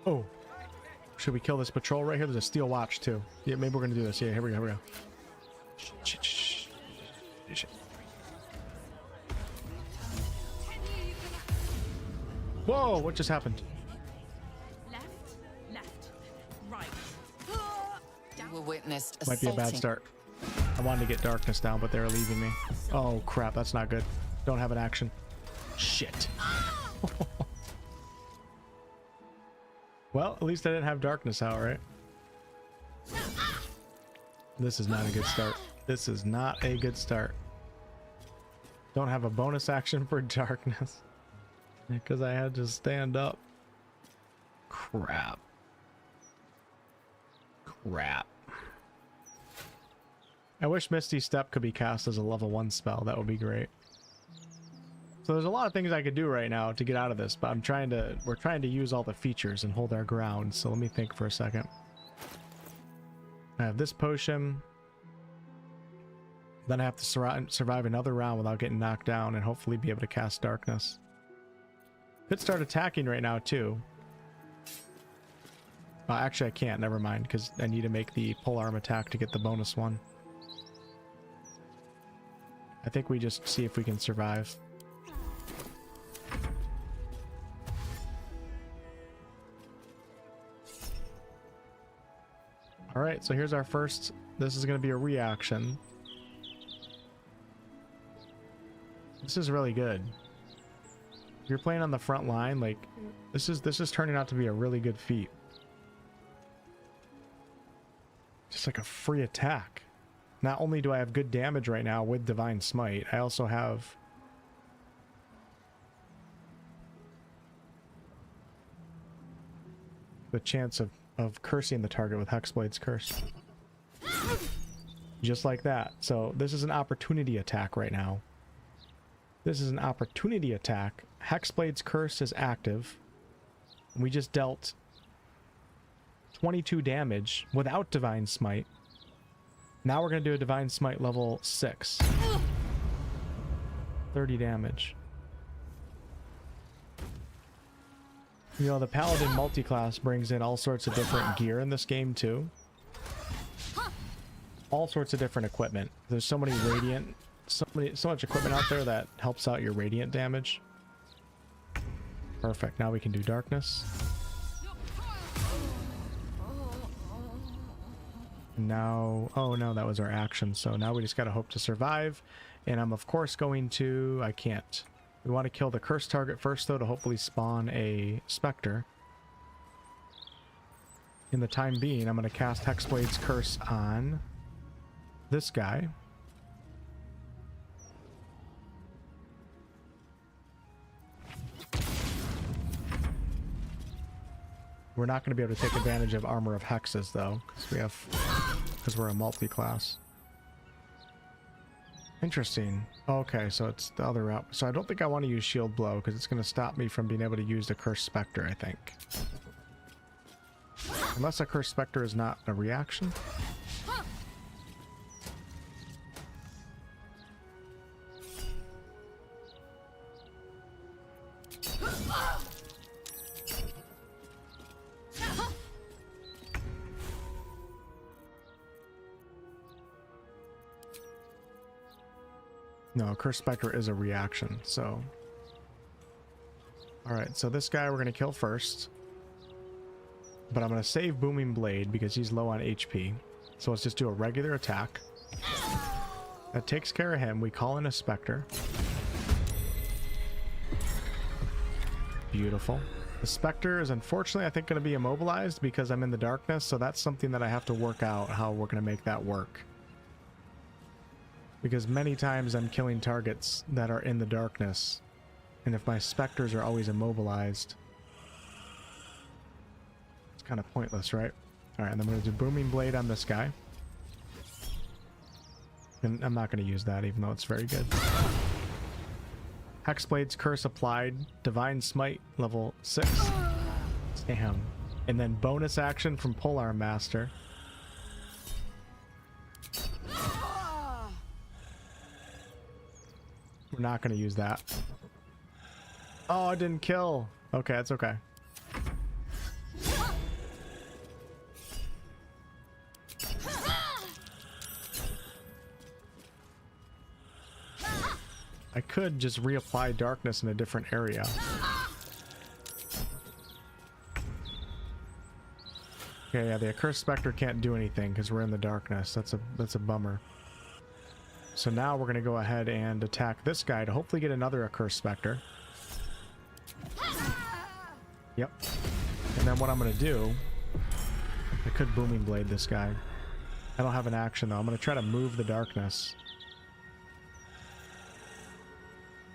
Oh. Should we kill this patrol right here? There's a steel watch too. Yeah, maybe we're gonna do this. Yeah, here we go, here we go. Whoa, what just happened? Left, right. We witnessed Might be a bad start. I wanted to get darkness down, but they're leaving me. Oh crap, that's not good. Don't have an action. Shit. Well, at least I didn't have darkness out, right? This is not a good start. This is not a good start. Don't have a bonus action for darkness. Because I had to stand up. Crap. Crap. I wish Misty Step could be cast as a level 1 spell. That would be great. So there's a lot of things I could do right now to get out of this, but we're trying to use all the features and hold our ground. So let me think for a second. I have this potion. Then I have to survive another round without getting knocked down and hopefully be able to cast darkness. Could start attacking right now too. Actually I can't, never mind, because I need to make the polearm attack to get the bonus one. I think we just see if we can survive. Alright, so here's our first. This is going to be a reaction. This is really good. If you're playing on the front line, like, this is turning out to be a really good feat. Just like a free attack. Not only do I have good damage right now with Divine Smite, I also have the chance of cursing the target with Hexblade's curse. Just like that. So this is an opportunity attack right now. This is an opportunity attack. Hexblade's curse is active. We just dealt 22 damage without Divine Smite. Now we're going to do a Divine Smite level 6. 30 damage. You know, the Paladin multiclass brings in all sorts of different gear in this game too. All sorts of different equipment. There's so many radiant, so much equipment out there that helps out your radiant damage. Perfect. Now we can do darkness. And now, oh no, that was our action. So now we just gotta hope to survive. And I'm of course going to, I can't. We want to kill the cursed target first though to hopefully spawn a specter. In the time being, I'm going to cast Hexblade's curse on this guy. We're not going to be able to take advantage of Armor of Hexes though, because we're a multi-class. Interesting. Okay, so it's the other route. So I don't think I want to use Shield Blow because it's going to stop me from being able to use the Cursed Spectre, I think. Unless a Cursed Spectre is not a reaction. No, Cursed Spectre is a reaction, so... Alright, so this guy we're going to kill first. But I'm going to save Booming Blade because he's low on HP. So let's just do a regular attack. That takes care of him. We call in a Spectre. Beautiful. The Spectre is unfortunately, I think, going to be immobilized because I'm in the darkness, so that's something that I have to work out, how we're going to make that work. Because many times I'm killing targets that are in the darkness. And if my Spectres are always immobilized, it's kind of pointless, right? Alright, and then I'm going to do Booming Blade on this guy. And I'm not going to use that, even though it's very good. Hexblade's Curse applied. Divine Smite, level 6. Damn. And then bonus action from Polearm Master. We're not going to use that. Oh, it didn't kill. Okay, it's okay. I could just reapply darkness in a different area. Okay, yeah, the Accursed Spectre can't do anything because we're in the darkness. That's a bummer. So now we're going to go ahead and attack this guy to hopefully get another Accursed Spectre. Yep. And then what I'm going to do, I could Booming Blade this guy. I don't have an action though. I'm going to try to move the darkness.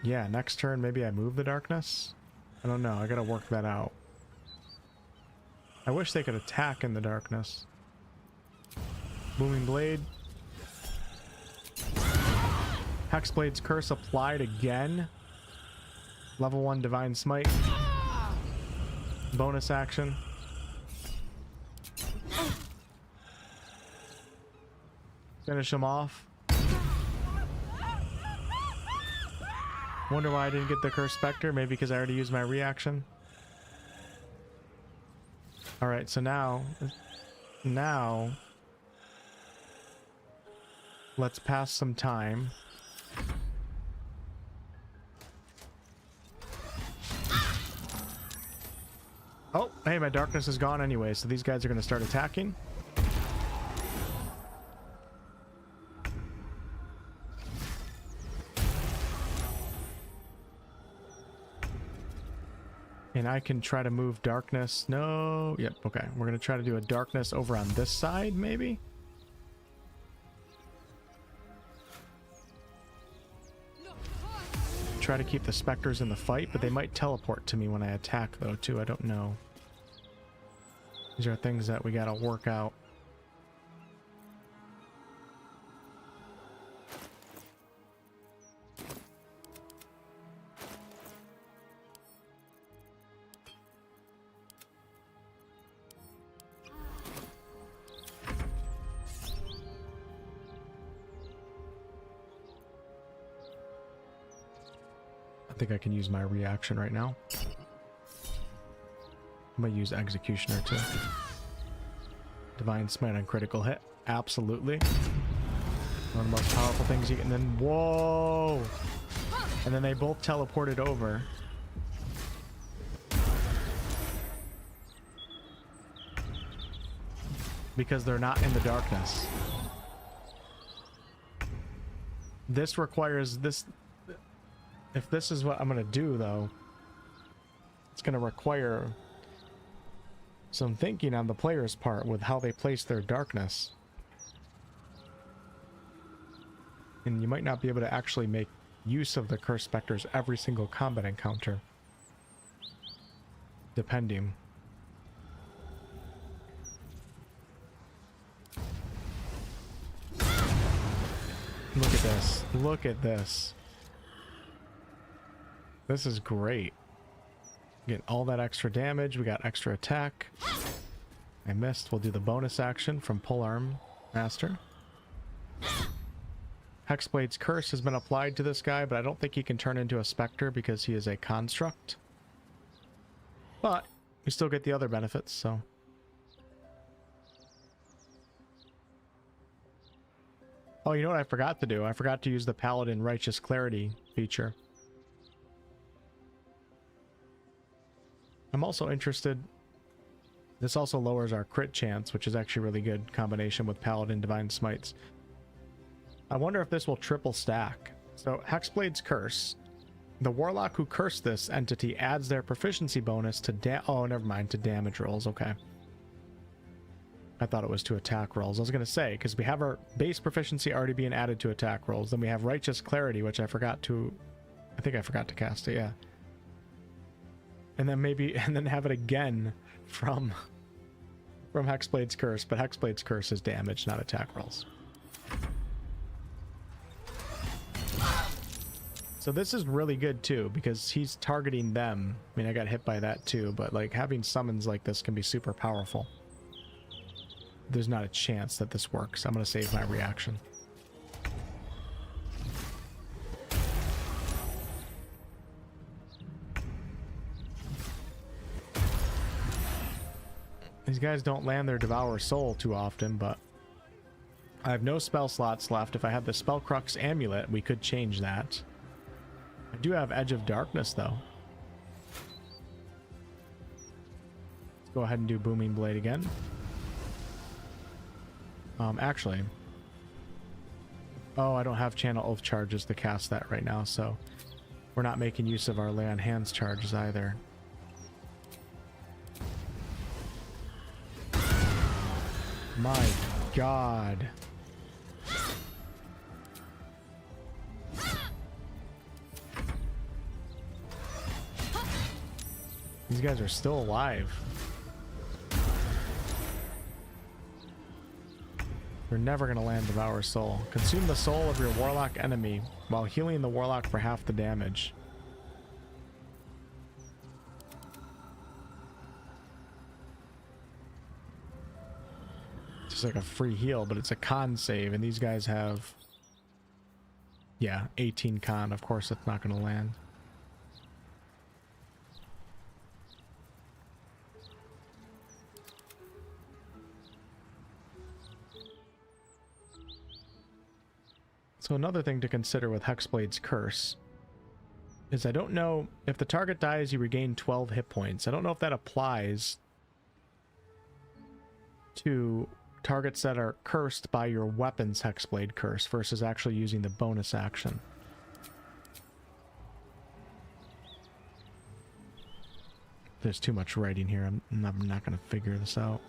Yeah, next turn maybe I move the darkness? I don't know. I got to work that out. I wish they could attack in the darkness. Booming Blade. Hexblade's Curse applied again. Level 1 Divine Smite. Bonus action. Finish him off. Wonder why I didn't get the Cursed Spectre. Maybe because I already used my reaction. Alright, so now let's pass some time. Oh, hey, my darkness is gone anyway, so these guys are going to start attacking. And I can try to move darkness. No. Yep. Okay. We're going to try to do a darkness over on this side, maybe? Try to keep the specters in the fight, but they might teleport to me when I attack, though, too. I don't know. These are things that we got to work out. I think I can use my reaction right now. I'm gonna use Executioner too. Divine Smite on critical hit. Absolutely. One of the most powerful things you can. And then, whoa! And then they both teleported over. Because they're not in the darkness. This requires this. If this is what I'm going to do, though, it's going to require some thinking on the player's part with how they place their darkness. And you might not be able to actually make use of the Cursed Spectres every single combat encounter. Depending. Look at this. Look at this. This is great. Get all that extra damage. We got extra attack. I missed. We'll do the bonus action from Polearm Master. Hexblade's Curse has been applied to this guy, but I don't think he can turn into a Spectre because he is a construct. But we still get the other benefits, so. Oh, you know what I forgot to do? I forgot to use the Paladin Righteous Clarity feature. I'm also interested, this also lowers our crit chance, which is actually a really good combination with Paladin Divine Smites. I wonder if this will triple stack. So Hexblade's Curse, the Warlock who cursed this entity adds their proficiency bonus to oh, never mind, to damage rolls. Okay. I thought it was to attack rolls. I was going to say, because we have our base proficiency already being added to attack rolls. Then we have Righteous Clarity, which I forgot to, I think I forgot to cast it, yeah. And then maybe, and then have it again from Hexblade's Curse, but Hexblade's Curse is damage, not attack rolls. So this is really good too, because he's targeting them. I mean, I got hit by that too, but like having summons like this can be super powerful. There's not a chance that this works. I'm going to save my reaction. These guys don't land their Devour Soul too often, but I have no spell slots left. If I had the Spellcrux Amulet, we could change that. I do have Edge of Darkness though. Let's go ahead and do Booming Blade again. Actually, oh, I don't have Channel Oath charges to cast that right now, so we're not making use of our Lay on Hands charges either. My God. These guys are still alive. You're never going to land Devour Soul. Consume the soul of your Warlock enemy while healing the Warlock for half the damage. It's just like a free heal, but it's a con save, and these guys have... yeah, 18 con. Of course it's not going to land. So another thing to consider with Hexblade's Curse is I don't know if the target dies, you regain 12 hit points. I don't know if that applies to targets that are cursed by your weapon's Hexblade Curse versus actually using the bonus action. There's too much writing here. I'm not going to figure this out.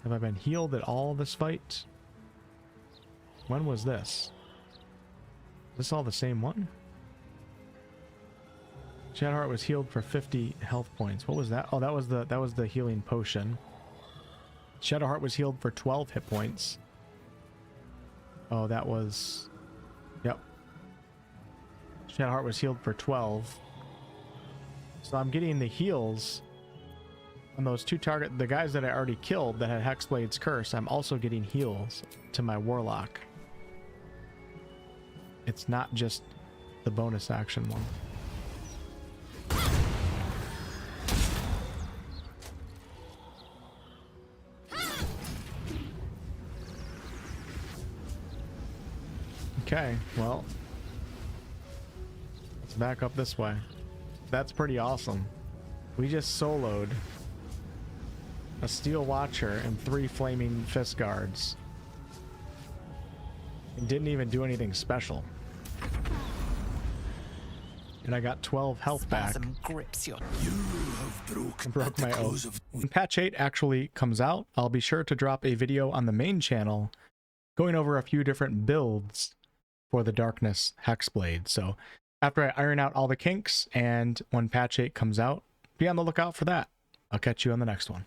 Have I been healed at all this fight? When was this? Is this all the same one? Shadowheart was healed for 50 health points. What was that? Oh, that was the healing potion. Shadowheart was healed for 12 hit points. Oh, that was... yep. Shadowheart was healed for 12. So I'm getting the heals on those two target... the guys that I already killed that had Hexblade's Curse. I'm also getting heals to my Warlock. It's not just the bonus action one. Okay, well, let's back up this way. That's pretty awesome. We just soloed a Steel Watcher and 3 Flaming Fist Guards. And didn't even do anything special. And I got 12 health back. Grips your... You have Broke my oath. When patch 8 actually comes out, I'll be sure to drop a video on the main channel going over a few different builds for the Darkness Hexblade. So after I iron out all the kinks and when patch 8 comes out, be on the lookout for that. I'll catch you on the next one.